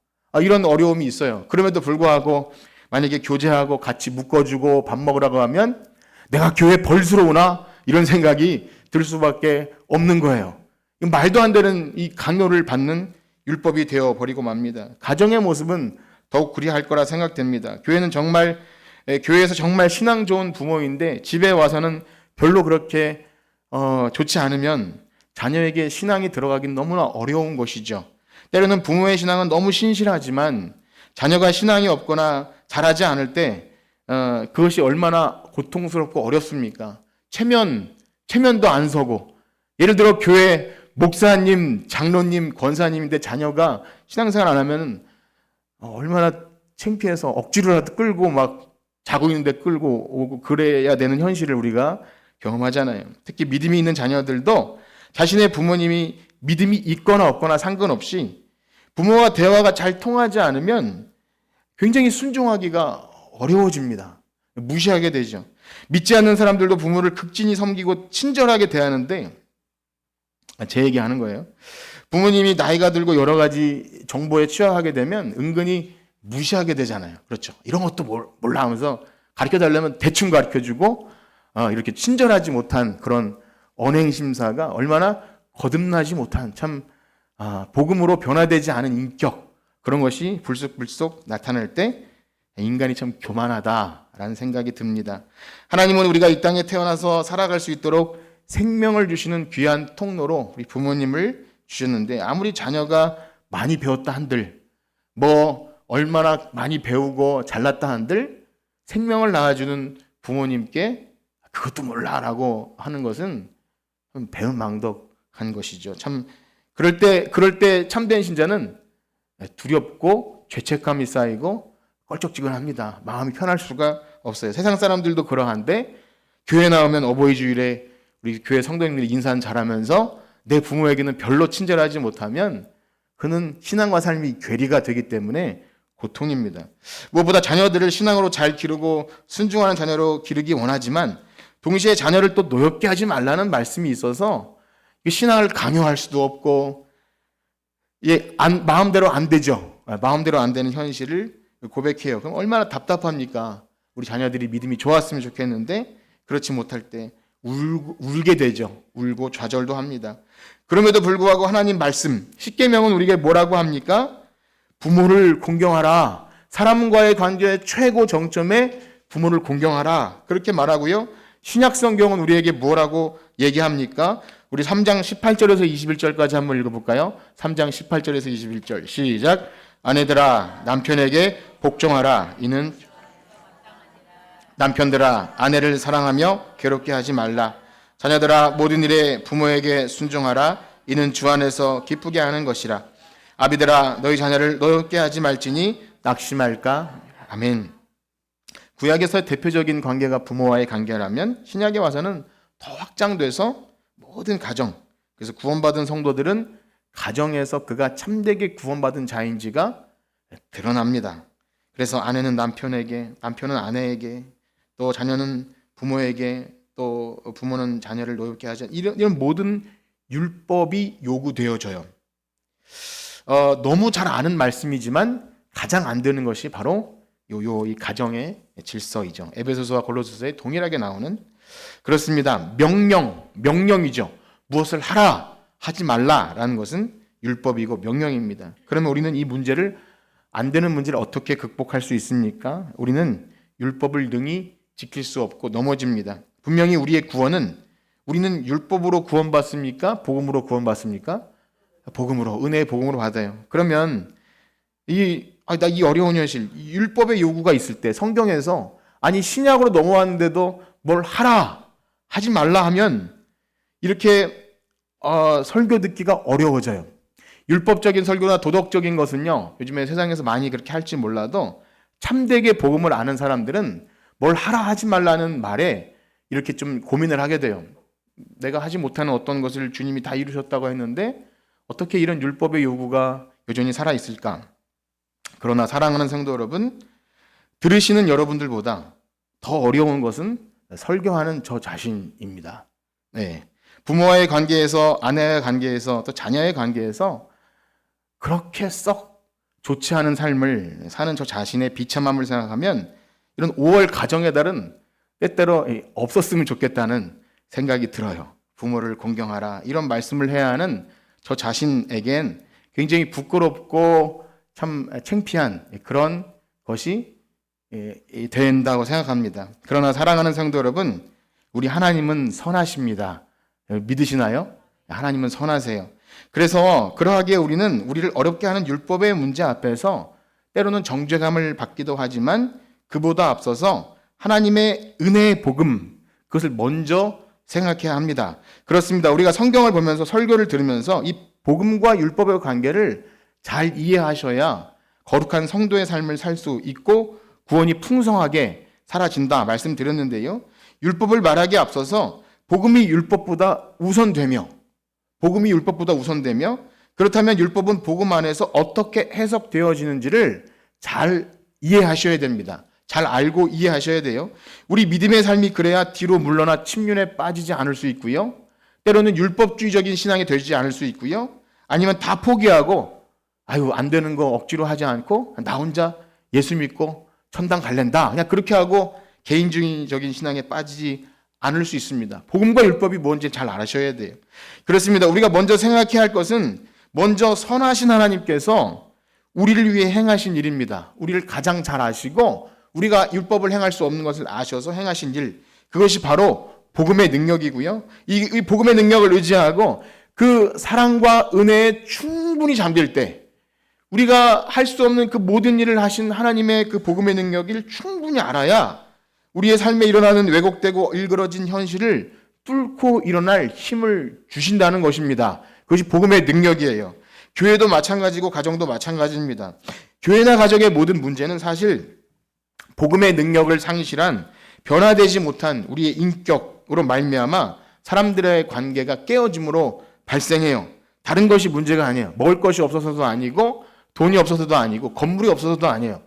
이런 어려움이 있어요. 그럼에도 불구하고 만약에 교제하고 같이 묶어주고 밥 먹으라고 하면 내가 교회 벌수로 오나? 이런 생각이 들 수밖에 없는 거예요. 말도 안 되는 이 강요를 받는 율법이 되어버리고 맙니다. 가정의 모습은 더욱 그리할 거라 생각됩니다. 교회에서 정말 신앙 좋은 부모인데 집에 와서는 별로 그렇게 좋지 않으면 자녀에게 신앙이 들어가긴 너무나 어려운 것이죠. 때로는 부모의 신앙은 너무 신실하지만 자녀가 신앙이 없거나 잘하지 않을 때 그것이 얼마나 고통스럽고 어렵습니까? 체면도 안 서고 예를 들어 교회 목사님, 장로님, 권사님인데 자녀가 신앙생활 안 하면 얼마나 창피해서 억지로라도 끌고 막 자고 있는데 끌고 오고 그래야 되는 현실을 우리가 경험하잖아요. 특히 믿음이 있는 자녀들도 자신의 부모님이 믿음이 있거나 없거나 상관없이 부모와 대화가 잘 통하지 않으면 굉장히 순종하기가 어려워집니다. 무시하게 되죠. 믿지 않는 사람들도 부모를 극진히 섬기고 친절하게 대하는데 제 얘기하는 거예요. 부모님이 나이가 들고 여러 가지 정보에 취약하게 되면 은근히 무시하게 되잖아요. 그렇죠. 이런 것도 몰라 하면서 가르쳐달라면 대충 가르쳐주고 이렇게 친절하지 못한 그런 언행심사가 얼마나 거듭나지 못한 참 복음으로 변화되지 않은 인격 그런 것이 불쑥불쑥 나타날 때 인간이 참 교만하다라는 생각이 듭니다. 하나님은 우리가 이 땅에 태어나서 살아갈 수 있도록 생명을 주시는 귀한 통로로 우리 부모님을 주셨는데 아무리 자녀가 많이 배웠다 한들 얼마나 많이 배우고 잘났다 한들 생명을 낳아주는 부모님께 그것도 몰라라고 하는 것은 배은망덕한 것이죠. 참 그럴 때 참된 신자는 두렵고 죄책감이 쌓이고 껄쩍지근합니다. 마음이 편할 수가 없어요. 세상 사람들도 그러한데 교회 나오면 어버이 주일에 우리 교회 성도님들이 인사는 잘하면서 내 부모에게는 별로 친절하지 못하면 그는 신앙과 삶이 괴리가 되기 때문에 고통입니다. 무엇보다 자녀들을 신앙으로 잘 기르고 순종하는 자녀로 기르기 원하지만 동시에 자녀를 또 노엽게 하지 말라는 말씀이 있어서 신앙을 강요할 수도 없고 마음대로 안 되죠. 마음대로 안 되는 현실을 고백해요. 그럼 얼마나 답답합니까? 우리 자녀들이 믿음이 좋았으면 좋겠는데 그렇지 못할 때 울게 되죠. 울고 좌절도 합니다. 그럼에도 불구하고 하나님 말씀 십계명은 우리에게 뭐라고 합니까? 부모를 공경하라. 사람과의 관계의 최고 정점에 부모를 공경하라. 그렇게 말하고요. 신약 성경은 우리에게 뭐라고 얘기합니까? 우리 3장 18절에서 21절까지 한번 읽어볼까요? 3장 18절에서 21절 시작. 아내들아 남편에게 복종하라. 이는 남편들아 아내를 사랑하며 괴롭게 하지 말라. 자녀들아 모든 일에 부모에게 순종하라. 이는 주 안에서 기쁘게 하는 것이라. 아비들아 너희 자녀를 노엽게 하지 말지니 낙심할까. 아멘. 구약에서 대표적인 관계가 부모와의 관계라면 신약에 와서는 더 확장돼서 모든 가정, 그래서 구원받은 성도들은 가정에서 그가 참되게 구원받은 자인지가 드러납니다. 그래서 아내는 남편에게, 남편은 아내에게, 또 자녀는 부모에게, 또 부모는 자녀를 노엽게 하지 않는 이런 모든 율법이 요구되어져요. 너무 잘 아는 말씀이지만 가장 안 되는 것이 바로 이 가정의 질서이죠. 에베소서와 골로새서에 동일하게 나오는, 그렇습니다. 명령이죠. 무엇을 하라, 하지 말라라는 것은 율법이고 명령입니다. 그러면 우리는 이 문제를, 안 되는 문제를 어떻게 극복할 수 있습니까? 우리는 율법을 능히 지킬 수 없고 넘어집니다. 분명히 우리의 구원은, 우리는 율법으로 구원받습니까? 복음으로 구원받습니까? 복음으로, 은혜의 복음으로 받아요. 그러면 이 어려운 현실, 율법의 요구가 있을 때 성경에서, 아니 신약으로 넘어왔는데도 뭘 하라, 하지 말라 하면 이렇게 설교 듣기가 어려워져요. 율법적인 설교나 도덕적인 것은요, 요즘에 세상에서 많이 그렇게 할지 몰라도 참되게 복음을 아는 사람들은 뭘 하라 하지 말라는 말에 이렇게 좀 고민을 하게 돼요. 내가 하지 못하는 어떤 것을 주님이 다 이루셨다고 했는데 어떻게 이런 율법의 요구가 여전히 살아있을까? 그러나 사랑하는 성도 여러분, 들으시는 여러분들보다 더 어려운 것은 설교하는 저 자신입니다. 네. 부모와의 관계에서, 아내와의 관계에서, 또 자녀의 관계에서 그렇게 썩 좋지 않은 삶을 사는 저 자신의 비참함을 생각하면 이런 5월 가정의 달은 때때로 없었으면 좋겠다는 생각이 들어요. 부모를 공경하라, 이런 말씀을 해야 하는 저 자신에겐 굉장히 부끄럽고 참 창피한 그런 것이 된다고 생각합니다. 그러나 사랑하는 성도 여러분, 우리 하나님은 선하십니다. 믿으시나요? 하나님은 선하세요. 그래서 그러하기에 우리는 우리를 어렵게 하는 율법의 문제 앞에서 때로는 정죄감을 받기도 하지만 그보다 앞서서 하나님의 은혜의 복음, 그것을 먼저 생각해야 합니다. 그렇습니다. 우리가 성경을 보면서, 설교를 들으면서 이 복음과 율법의 관계를 잘 이해하셔야 거룩한 성도의 삶을 살 수 있고 구원이 풍성하게 사라진다 말씀드렸는데요. 율법을 말하기에 앞서서 복음이 율법보다 우선되며, 그렇다면 율법은 복음 안에서 어떻게 해석되어지는지를 잘 이해하셔야 됩니다. 잘 알고 이해하셔야 돼요. 우리 믿음의 삶이 그래야 뒤로 물러나 침륜에 빠지지 않을 수 있고요. 때로는 율법주의적인 신앙이 되지 않을 수 있고요. 아니면 다 포기하고 안 되는 거 억지로 하지 않고 나 혼자 예수 믿고 천당 갈랜다, 그냥 그렇게 하고 개인주의적인 신앙에 빠지지 않을 수 있습니다. 복음과 율법이 뭔지 잘 아셔야 돼요. 그렇습니다. 우리가 먼저 생각해야 할 것은 먼저 선하신 하나님께서 우리를 위해 행하신 일입니다. 우리를 가장 잘 아시고 우리가 율법을 행할 수 없는 것을 아셔서 행하신 일, 그것이 바로 복음의 능력이고요. 이 복음의 능력을 의지하고 그 사랑과 은혜에 충분히 잠길 때 우리가 할 수 없는 그 모든 일을 하신 하나님의 그 복음의 능력을 충분히 알아야 우리의 삶에 일어나는 왜곡되고 일그러진 현실을 뚫고 일어날 힘을 주신다는 것입니다. 그것이 복음의 능력이에요. 교회도 마찬가지고 가정도 마찬가지입니다. 교회나 가정의 모든 문제는 사실 복음의 능력을 상실한 변화되지 못한 우리의 인격으로 말미암아 사람들의 관계가 깨어짐으로 발생해요. 다른 것이 문제가 아니에요. 먹을 것이 없어서도 아니고 돈이 없어서도 아니고 건물이 없어서도 아니에요.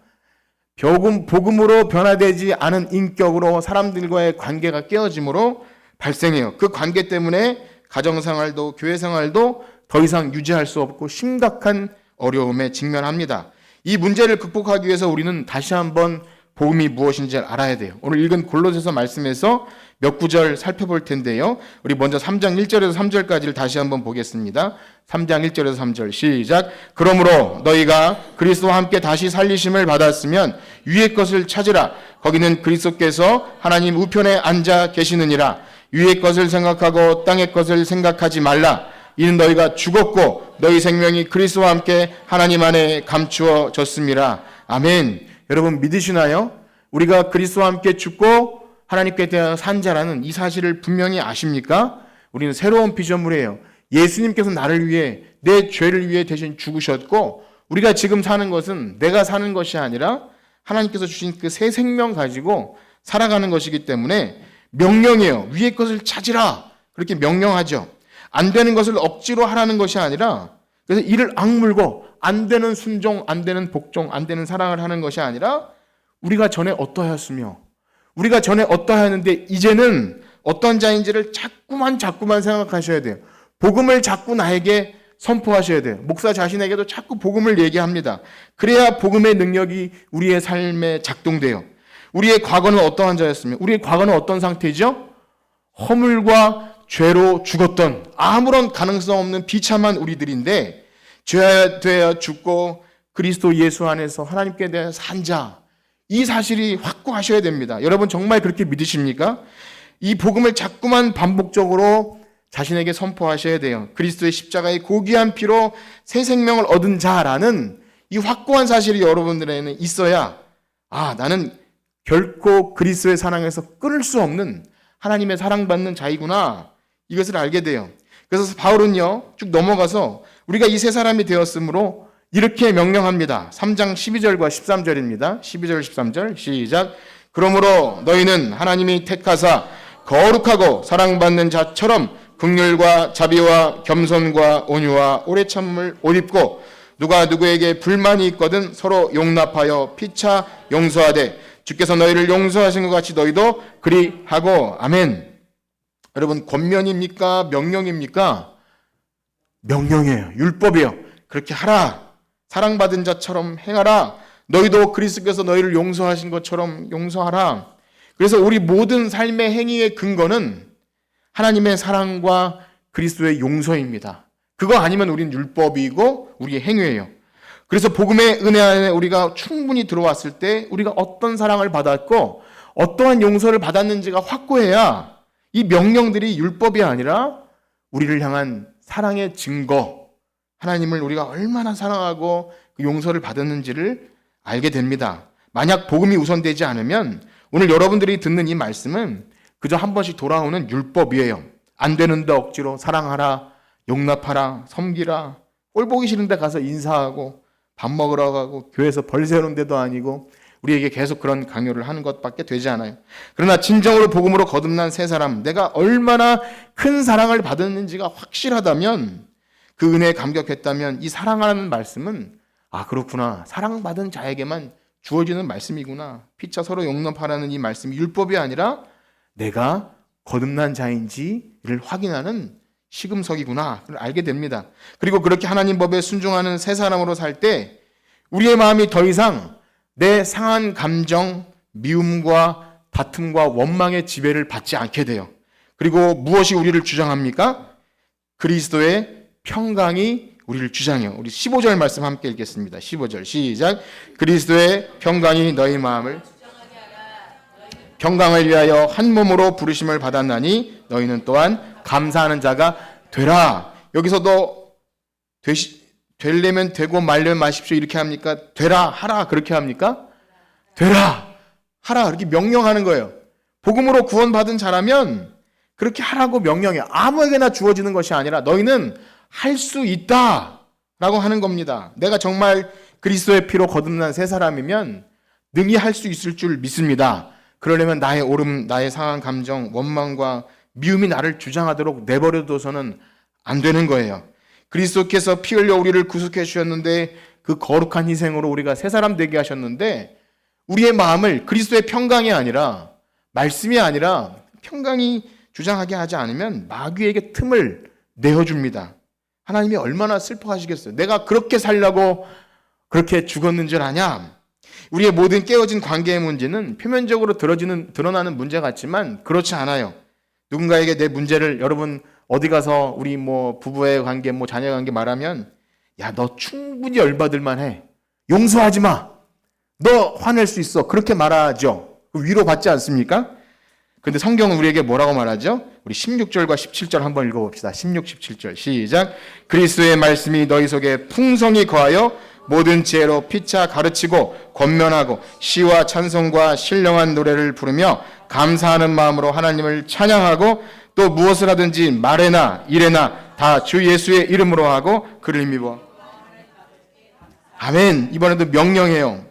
복음으로 변화되지 않은 인격으로 사람들과의 관계가 깨어짐으로 발생해요. 그 관계 때문에 가정생활도 교회생활도 더 이상 유지할 수 없고 심각한 어려움에 직면합니다. 이 문제를 극복하기 위해서 우리는 다시 한번 복음이 무엇인지 알아야 돼요. 오늘 읽은 골로새서 말씀에서 몇 구절 살펴볼 텐데요. 우리 먼저 3장 1절에서 3절까지를 다시 한번 보겠습니다. 3장 1절에서 3절 시작. 그러므로 너희가 그리스도와 함께 다시 살리심을 받았으면 위의 것을 찾으라. 거기는 그리스도께서 하나님 우편에 앉아 계시느니라. 위의 것을 생각하고 땅의 것을 생각하지 말라. 이는 너희가 죽었고 너희 생명이 그리스도와 함께 하나님 안에 감추어졌음이라. 아멘. 여러분 믿으시나요? 우리가 그리스도와 함께 죽고 하나님께 대하여 산 자라는 이 사실을 분명히 아십니까? 우리는 새로운 피조물이에요. 예수님께서 나를 위해, 내 죄를 위해 대신 죽으셨고, 우리가 지금 사는 것은 내가 사는 것이 아니라 하나님께서 주신 그 새 생명 가지고 살아가는 것이기 때문에 명령이에요. 위의 것을 찾으라. 그렇게 명령하죠. 안 되는 것을 억지로 하라는 것이 아니라, 그래서 이를 악물고 안 되는 순종, 안 되는 복종, 안 되는 사랑을 하는 것이 아니라 우리가 전에 어떠하였으며 우리가 전에 어떠하였는데 이제는 어떤 자인지를 자꾸만 생각하셔야 돼요. 복음을 자꾸 나에게 선포하셔야 돼요. 목사 자신에게도 자꾸 복음을 얘기합니다. 그래야 복음의 능력이 우리의 삶에 작동돼요. 우리의 과거는 어떠한 자였으며 우리의 과거는 어떤 상태죠? 허물과 죄로 죽었던 아무런 가능성 없는 비참한 우리들인데 죄에 대하여 죽고 그리스도 예수 안에서 하나님께 대해 산 자, 이 사실이 확고하셔야 됩니다. 여러분 정말 그렇게 믿으십니까? 이 복음을 자꾸만 반복적으로 자신에게 선포하셔야 돼요. 그리스도의 십자가의 고귀한 피로 새 생명을 얻은 자라는 이 확고한 사실이 여러분들에게는 있어야 나는 결코 그리스도의 사랑에서 끊을 수 없는 하나님의 사랑받는 자이구나, 이것을 알게 돼요. 그래서 바울은요 쭉 넘어가서 우리가 이 새 사람이 되었으므로 이렇게 명령합니다. 3장 12절과 13절입니다. 12절 13절 시작. 그러므로 너희는 하나님이 택하사 거룩하고 사랑받는 자처럼 긍휼과 자비와 겸손과 온유와 오래 참음을 옷 입고 누가 누구에게 불만이 있거든 서로 용납하여 피차 용서하되 주께서 너희를 용서하신 것 같이 너희도 그리하고. 아멘. 여러분 권면입니까? 명령입니까? 명령이에요. 율법이에요. 그렇게 하라. 사랑받은 자처럼 행하라. 너희도 그리스도께서 너희를 용서하신 것처럼 용서하라. 그래서 우리 모든 삶의 행위의 근거는 하나님의 사랑과 그리스도의 용서입니다. 그거 아니면 우린 율법이고 우리의 행위예요. 그래서 복음의 은혜 안에 우리가 충분히 들어왔을 때 우리가 어떤 사랑을 받았고 어떠한 용서를 받았는지가 확고해야 이 명령들이 율법이 아니라 우리를 향한 사랑의 증거, 하나님을 우리가 얼마나 사랑하고 그 용서를 받았는지를 알게 됩니다. 만약 복음이 우선되지 않으면 오늘 여러분들이 듣는 이 말씀은 그저 한 번씩 돌아오는 율법이에요. 안 되는데 억지로 사랑하라, 용납하라, 섬기라, 꼴 보기 싫은데 가서 인사하고 밥 먹으러 가고 교회에서 벌 세우는 데도 아니고 우리에게 계속 그런 강요를 하는 것밖에 되지 않아요. 그러나 진정으로 복음으로 거듭난 새 사람, 내가 얼마나 큰 사랑을 받았는지가 확실하다면, 그 은혜에 감격했다면 이 사랑하라는 말씀은 그렇구나, 사랑받은 자에게만 주어지는 말씀이구나, 피차 서로 용납하라는 이 말씀이 율법이 아니라 내가 거듭난 자인지를 확인하는 시금석이구나 알게 됩니다. 그리고 그렇게 하나님 법에 순종하는 새 사람으로 살 때 우리의 마음이 더 이상 내 상한 감정, 미움과 다툼과 원망의 지배를 받지 않게 돼요. 그리고 무엇이 우리를 주장합니까? 그리스도의 평강이 우리를 주장해요. 우리 15절 말씀 함께 읽겠습니다. 15절 시작. 그리스도의 평강이 너희 마음을 평강을 위하여 한 몸으로 부르심을 받았나니 너희는 또한 감사하는 자가 되라. 여기서도 되려면 되고 말려면 마십시오 이렇게 합니까? 되라 하라 그렇게 합니까? 되라 하라 이렇게 명령하는 거예요. 복음으로 구원받은 자라면 그렇게 하라고 명령해. 아무에게나 주어지는 것이 아니라 너희는 할 수 있다라고 하는 겁니다. 내가 정말 그리스도의 피로 거듭난 새 사람이면 능히 할 수 있을 줄 믿습니다. 그러려면 나의 오름, 나의 상한 감정, 원망과 미움이 나를 주장하도록 내버려둬서는 안 되는 거예요. 그리스도께서 피 흘려 우리를 구속해 주셨는데 그 거룩한 희생으로 우리가 새 사람 되게 하셨는데 우리의 마음을 그리스도의 평강이 아니라 말씀이 아니라 평강이 주장하게 하지 않으면 마귀에게 틈을 내어줍니다. 하나님이 얼마나 슬퍼하시겠어요. 내가 그렇게 살려고 그렇게 죽었는 줄 아냐? 우리의 모든 깨어진 관계의 문제는 표면적으로 드러나는 문제 같지만 그렇지 않아요. 누군가에게 내 문제를 여러분 어디 가서 우리 부부의 관계 자녀 관계 말하면 야, 너 충분히 열받을 만해. 용서하지 마. 너 화낼 수 있어. 그렇게 말하죠. 위로받지 않습니까? 근데 성경은 우리에게 뭐라고 말하죠? 우리 16절과 17절 한번 읽어봅시다. 16, 17절 시작. 그리스도의 말씀이 너희 속에 풍성히 거하여 모든 지혜로 피차 가르치고 권면하고 시와 찬송과 신령한 노래를 부르며 감사하는 마음으로 하나님을 찬양하고 또 무엇을 하든지 말에나 일에나 다 주 예수의 이름으로 하고 그를 믿어. 아멘. 이번에도 명령해요.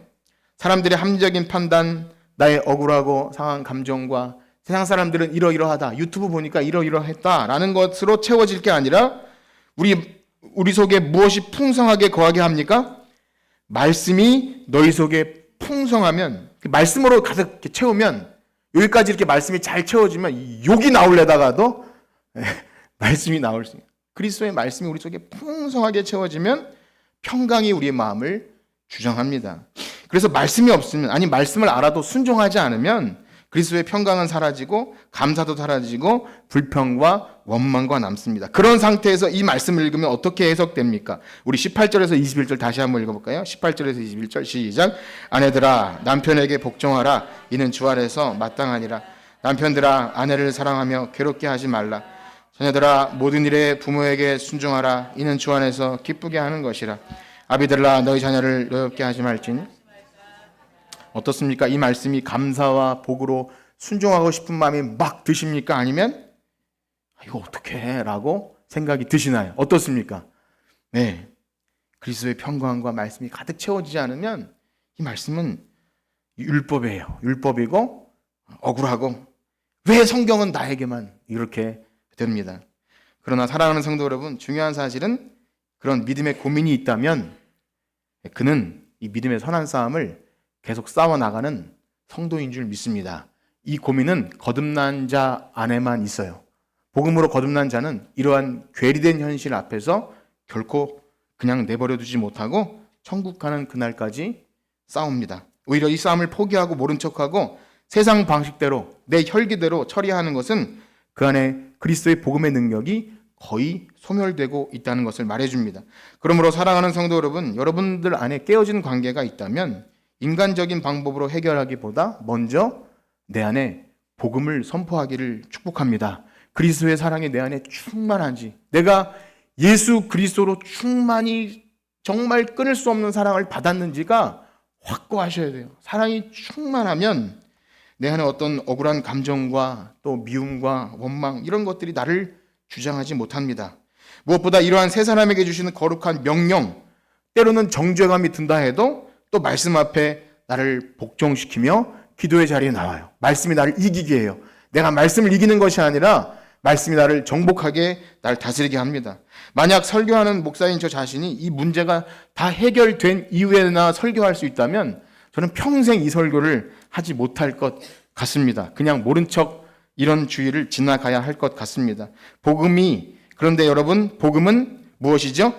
사람들의 합리적인 판단, 나의 억울하고 상한 감정과 세상 사람들은 이러이러하다, 유튜브 보니까 이러이러했다라는 것으로 채워질 게 아니라 우리 속에 무엇이 풍성하게 거하게 합니까? 말씀이 너희 속에 풍성하면, 말씀으로 가득 이렇게 채우면, 여기까지 이렇게 말씀이 잘 채워지면 욕이 나올래다가도 말씀이 나올 수 있어요. 그리스도의 말씀이 우리 속에 풍성하게 채워지면 평강이 우리의 마음을 주장합니다. 그래서 말씀이 없으면, 아니 말씀을 알아도 순종하지 않으면 그리스도의 평강은 사라지고 감사도 사라지고 불평과 원망과 남습니다. 그런 상태에서 이 말씀을 읽으면 어떻게 해석됩니까? 우리 18절에서 21절 다시 한번 읽어볼까요? 18절에서 21절 시작. 아내들아 남편에게 복종하라. 이는 주 안에서 마땅하니라. 남편들아 아내를 사랑하며 괴롭게 하지 말라. 자녀들아 모든 일에 부모에게 순종하라. 이는 주 안에서 기쁘게 하는 것이라. 아비들아 너희 자녀를 노엽게 하지 말지니. 어떻습니까? 이 말씀이 감사와 복으로 순종하고 싶은 마음이 막 드십니까? 아니면 이거 어떻게 해? 라고 생각이 드시나요? 어떻습니까? 네, 그리스도의 평강과 말씀이 가득 채워지지 않으면 이 말씀은 율법이에요. 율법이고 억울하고 왜 성경은 나에게만 이렇게 됩니다. 그러나 사랑하는 성도 여러분, 중요한 사실은 그런 믿음의 고민이 있다면 그는 이 믿음의 선한 싸움을 계속 싸워나가는 성도인 줄 믿습니다. 이 고민은 거듭난 자 안에만 있어요. 복음으로 거듭난 자는 이러한 괴리된 현실 앞에서 결코 그냥 내버려 두지 못하고 천국 가는 그날까지 싸웁니다. 오히려 이 싸움을 포기하고 모른 척하고 세상 방식대로 내 혈기대로 처리하는 것은 그 안에 그리스도의 복음의 능력이 거의 소멸되고 있다는 것을 말해줍니다. 그러므로 사랑하는 성도 여러분, 여러분들 안에 깨어진 관계가 있다면 인간적인 방법으로 해결하기보다 먼저 내 안에 복음을 선포하기를 축복합니다. 그리스도의 사랑이 내 안에 충만한지, 내가 예수 그리스도로 충만히 정말 끊을 수 없는 사랑을 받았는지가 확고하셔야 돼요. 사랑이 충만하면 내 안에 어떤 억울한 감정과 또 미움과 원망 이런 것들이 나를 주장하지 못합니다. 무엇보다 이러한 세 사람에게 주시는 거룩한 명령, 때로는 정죄감이 든다 해도 또 말씀 앞에 나를 복종시키며 기도의 자리에 나와요. 말씀이 나를 이기게 해요. 내가 말씀을 이기는 것이 아니라 말씀이 나를 정복하게, 나를 다스리게 합니다. 만약 설교하는 목사인 저 자신이 이 문제가 다 해결된 이후에나 설교할 수 있다면 저는 평생 이 설교를 하지 못할 것 같습니다. 그냥 모른 척 이런 주의를 지나가야 할 것 같습니다. 그런데 여러분, 복음은 무엇이죠?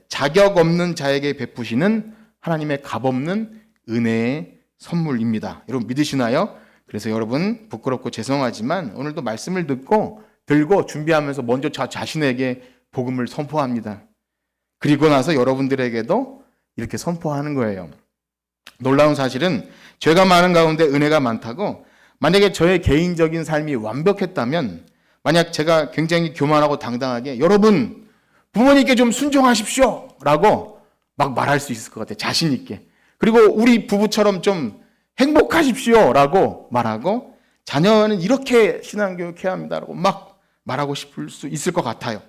자격 없는 자에게 베푸시는 하나님의 값없는 은혜의 선물입니다. 여러분 믿으시나요? 그래서 여러분 부끄럽고 죄송하지만 오늘도 말씀을 들고 준비하면서 먼저 자신에게 복음을 선포합니다. 그리고 나서 여러분들에게도 이렇게 선포하는 거예요. 놀라운 사실은 죄가 많은 가운데 은혜가 많다고, 만약에 저의 개인적인 삶이 완벽했다면, 만약 제가 굉장히 교만하고 당당하게 여러분 부모님께 좀 순종하십시오 라고 막 말할 수 있을 것 같아요. 자신 있게. 그리고 우리 부부처럼 좀 행복하십시오 라고 말하고, 자녀는 이렇게 신앙교육해야 합니다 라고 막 말하고 싶을 수 있을 것 같아요.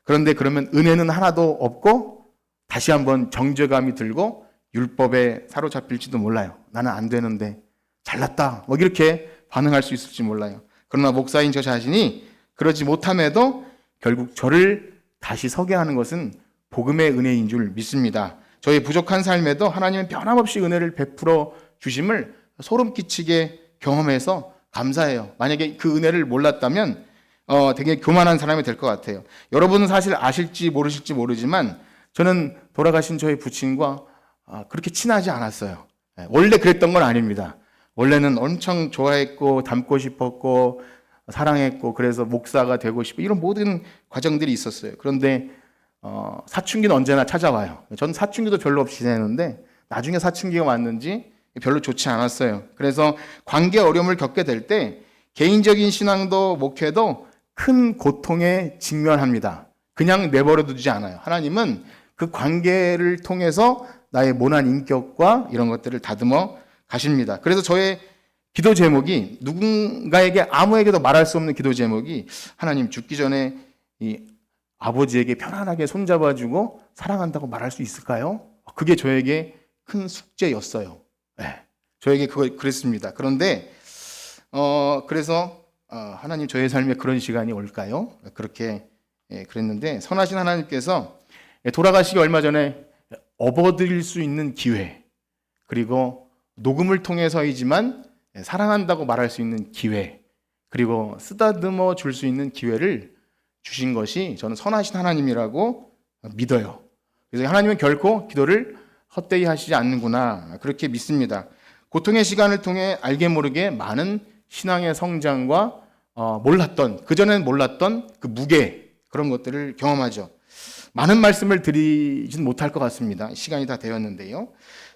그런데 그러면 은혜는 하나도 없고 다시 한번 정죄감이 들고 율법에 사로잡힐지도 몰라요. 나는 안 되는데 잘났다 뭐 이렇게 반응할 수 있을지 몰라요. 그러나 목사인 저 자신이 그러지 못함에도 결국 저를 다시 서게 하는 것은 복음의 은혜인 줄 믿습니다. 저의 부족한 삶에도 하나님은 변함없이 은혜를 베풀어 주심을 소름 끼치게 경험해서 감사해요. 만약에 그 은혜를 몰랐다면 되게 교만한 사람이 될 것 같아요. 여러분은 사실 아실지 모르실지 모르지만 저는 돌아가신 저희 부친과 그렇게 친하지 않았어요. 원래 그랬던 건 아닙니다. 원래는 엄청 좋아했고 닮고 싶었고 사랑했고 그래서 목사가 되고 싶고 이런 모든 과정들이 있었어요. 그런데 사춘기는 언제나 찾아와요. 저는 사춘기도 별로 없이 지내는데 나중에 사춘기가 왔는지 별로 좋지 않았어요. 그래서 관계 어려움을 겪게 될 때 개인적인 신앙도 목회도 큰 고통에 직면합니다. 그냥 내버려 두지 않아요. 하나님은 그 관계를 통해서 나의 모난 인격과 이런 것들을 다듬어 가십니다. 그래서 저의 기도 제목이 누군가에게 아무에게도 말할 수 없는 기도 제목이 하나님 죽기 전에 이 아버지에게 편안하게 손잡아주고 사랑한다고 말할 수 있을까요? 그게 저에게 큰 숙제였어요. 네, 저에게 그랬습니다. 그런데 그래서 하나님 저의 삶에 그런 시간이 올까요? 그렇게 그랬는데 선하신 하나님께서 돌아가시기 얼마 전에 업어드릴 수 있는 기회, 그리고 녹음을 통해서이지만 사랑한다고 말할 수 있는 기회, 그리고 쓰다듬어 줄 수 있는 기회를 주신 것이 저는 선하신 하나님이라고 믿어요. 그래서 하나님은 결코 기도를 헛되이 하시지 않는구나, 그렇게 믿습니다. 고통의 시간을 통해 알게 모르게 많은 신앙의 성장과 그전에는 몰랐던 그 무게, 그런 것들을 경험하죠. 많은 말씀을 드리진 못할 것 같습니다. 시간이 다 되었는데요.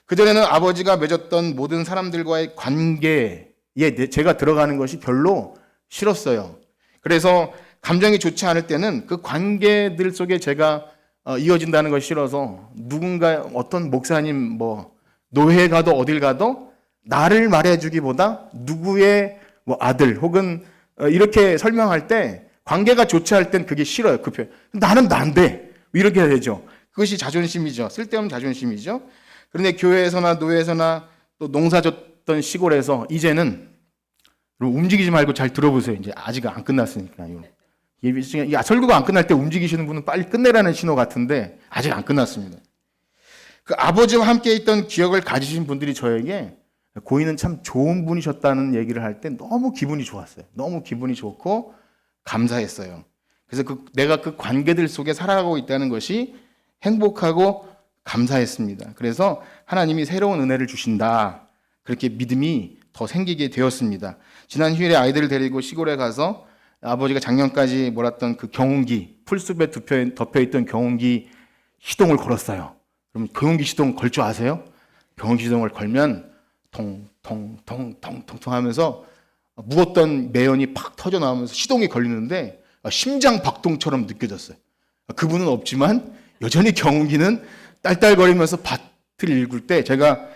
그전에는 아버지가 맺었던 모든 사람들과의 관계에 제가 들어가는 것이 별로 싫었어요. 그래서 감정이 좋지 않을 때는 그 관계들 속에 제가 이어진다는 것이 싫어서 누군가 어떤 목사님 노회 가도 어딜 가도 나를 말해주기보다 누구의 아들 혹은 이렇게 설명할 때 관계가 좋지 않을 땐 그게 싫어요. 나는 난데 이렇게 해야 되죠. 그것이 자존심이죠. 쓸데없는 자존심이죠. 그런데 교회에서나 노회에서나 또 농사졌던 시골에서 이제는 움직이지 말고 잘 들어보세요. 이제 아직 안 끝났으니까요. 설교가 안 끝날 때 움직이시는 분은 빨리 끝내라는 신호 같은데 아직 안 끝났습니다. 그 아버지와 함께 있던 기억을 가지신 분들이 저에게 고인은 참 좋은 분이셨다는 얘기를 할 때 너무 기분이 좋았어요. 너무 기분이 좋고 감사했어요. 그래서 내가 그 관계들 속에 살아가고 있다는 것이 행복하고 감사했습니다. 그래서 하나님이 새로운 은혜를 주신다, 그렇게 믿음이 더 생기게 되었습니다. 지난 휴일에 아이들을 데리고 시골에 가서 아버지가 작년까지 몰았던 그 경운기, 풀숲에 덮여있던 경운기 시동을 걸었어요. 그럼 경운기 시동 걸 줄 아세요? 경운기 시동을 걸면 통통통통통 하면서 무었던 매연이 팍 터져 나오면서 시동이 걸리는데 심장 박동처럼 느껴졌어요. 그분은 없지만 여전히 경운기는 딸딸거리면서 밭을 일굴 때 제가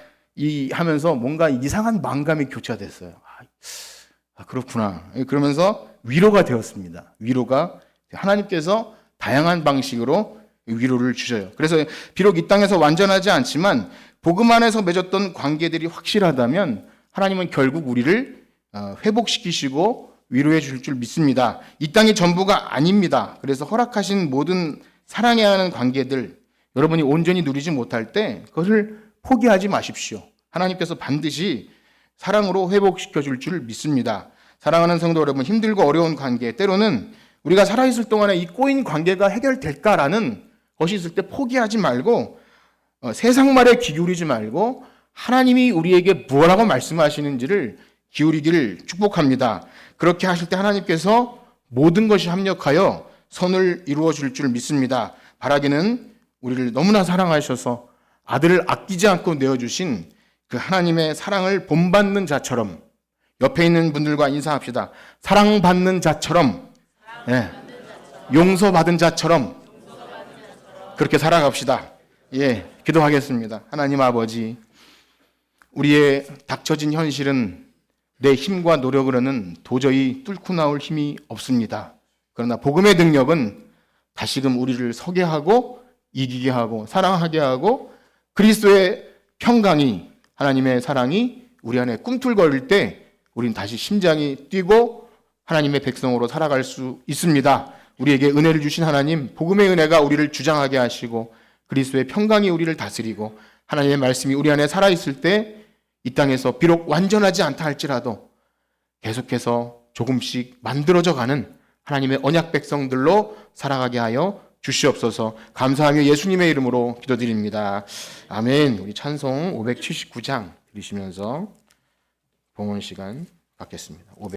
하면서 뭔가 이상한 망감이 교차가 됐어요. 그렇구나. 그러면서 위로가 되었습니다. 위로가 하나님께서 다양한 방식으로 위로를 주셔요. 그래서 비록 이 땅에서 완전하지 않지만 복음 안에서 맺었던 관계들이 확실하다면 하나님은 결국 우리를 회복시키시고 위로해 주실 줄 믿습니다. 이 땅이 전부가 아닙니다. 그래서 허락하신 모든 사랑해야 하는 관계들, 여러분이 온전히 누리지 못할 때 그것을 포기하지 마십시오. 하나님께서 반드시 사랑으로 회복시켜 줄 줄 믿습니다. 사랑하는 성도 여러분, 힘들고 어려운 관계, 때로는 우리가 살아있을 동안에 이 꼬인 관계가 해결될까라는 것이 있을 때 포기하지 말고 세상 말에 귀 기울이지 말고 하나님이 우리에게 뭐라고 말씀하시는지를 기울이기를 축복합니다. 그렇게 하실 때 하나님께서 모든 것이 합력하여 선을 이루어 줄 줄 믿습니다. 바라기는 우리를 너무나 사랑하셔서 아들을 아끼지 않고 내어주신 그 하나님의 사랑을 본받는 자처럼, 옆에 있는 분들과 인사합시다. 사랑받는 자처럼, 용서받은 자처럼 그렇게 살아갑시다. 기도하겠습니다. 하나님 아버지, 우리의 닥쳐진 현실은 내 힘과 노력으로는 도저히 뚫고 나올 힘이 없습니다. 그러나 복음의 능력은 다시금 우리를 서게 하고 이기게 하고 사랑하게 하고 그리스도의 평강이, 하나님의 사랑이 우리 안에 꿈틀거릴 때 우리는 다시 심장이 뛰고 하나님의 백성으로 살아갈 수 있습니다. 우리에게 은혜를 주신 하나님, 복음의 은혜가 우리를 주장하게 하시고 그리스도의 평강이 우리를 다스리고 하나님의 말씀이 우리 안에 살아있을 때 이 땅에서 비록 완전하지 않다 할지라도 계속해서 조금씩 만들어져 가는 하나님의 언약 백성들로 살아가게 하여 주시옵소서. 감사하며 예수님의 이름으로 기도드립니다. 아멘. 우리 찬송 579장 들으시면서 봉헌 시간 갖겠습니다.